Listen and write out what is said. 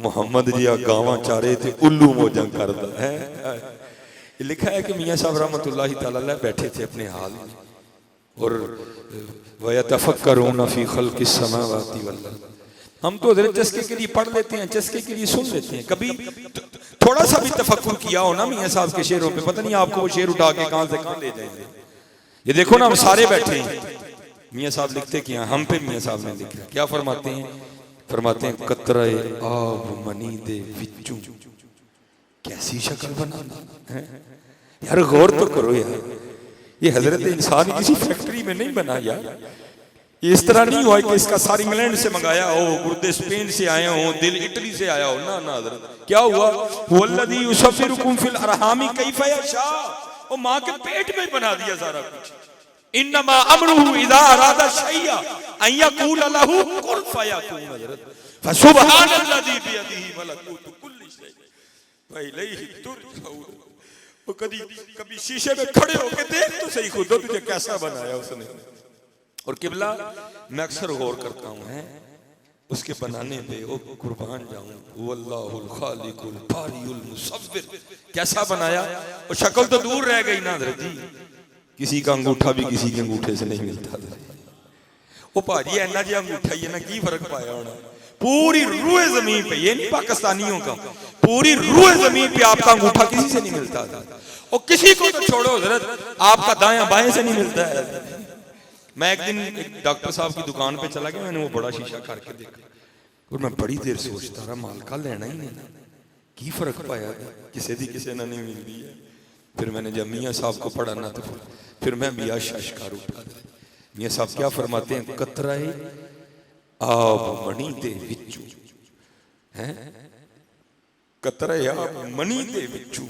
मुहम्मद जी गावां चारे ते उल्लू मौजा करदा है। लिखा है कि मियाँ साहब रहमतुल्लाहि तआला अलैह बैठे थे अपने हाल में और वयतफक्करूना फी खल्क़िस समावाति वल अर्द। हम तो हज़रत चस्के के लिए पढ़ लेते हैं, चस्के के लिए सुन लेते हैं, कभी थोड़ा सा भी तफक्कुर किया हो ना मियाँ साहब के शेरों पे, पता नहीं आपको वो शेर उठा के कहाँ से कहाँ ले जाएंगे। ये देखो ना हम सारे बैठे हैं, मियाँ साहब लिखते क्या, हम पे मियाँ साहब ने लिखा क्या फरमाते हैं, फरमाते हैं कतरे आब मनी दे विचू, कैसी शक्ल बनाना है यार, गौर तो करो यार, ये हजरत इंसान किसी फैक्ट्री में नहीं बना यार, ये इस तरह नहीं हुआ कि इसका सार इंग्लैंड से मंगाया हो, गुर्दे स्पेन से आए हो, दिल इटली से आया हो, ना ना हजरत क्या हुआ, वल्लज़ी युसव्विरुकुम फिल अरहामी कैफ़ यशा, वो माँ के पेट में बना दिया सारा कुछ। इन्नमा अमरुहु इज़ा अरादा शैअन अन यक़ूल लहू कुन फयकून, हजरत फसुब्हानल्लज़ी बियदिही मलकूतु कुल्लि शै व इलैहि तुरजऊन। वो कभी शीशे में खड़े होके देख तो सही खुद तुझे कैसा बनाया उसने। और किबला मैं अक्सर गौर करता हूँ है उसके बनाने पे, ओ कुर्बान जाऊं, वल्लाहुल खालिकुल बारिउल मुसव्विर, कैसा बनाया। और शक्ल तो दूर रह गई ना हज़रत जी, किसी का अंगूठा भी किसी के अंगूठे से नहीं मिलता। वो भाजी ऐना जी अंगूठा ही है ना, की फर्क पाया होना, पूरी रूए जमीन पे, ये नहीं पाकिस्तानियों का, पूरी रूए जमीन पे आपका अंगूठा किसी से नहीं मिलता था। और किसी को तो छोड़ो हज़रत, आपका दायां बाएं से नहीं मिलता है। मैं एक दिन एक डॉक्टर साहब की दुकान पे चला गया, मैंने वो बड़ा शीशा करके देखा और मैं बड़ी देर सोचता रहा, मालका लेना ही नहीं, की फर्क पाया किसी दी किसी ने नहीं मिलती है। फिर मैंने जब मियाँ साहब को पढ़ाना तो फिर मैं मियाँ शशकार उठा, मियाँ साहब क्या फरमाते हैं, कतराए आब मणि दे विचू, हैं कतराए आब मणि दे विचू,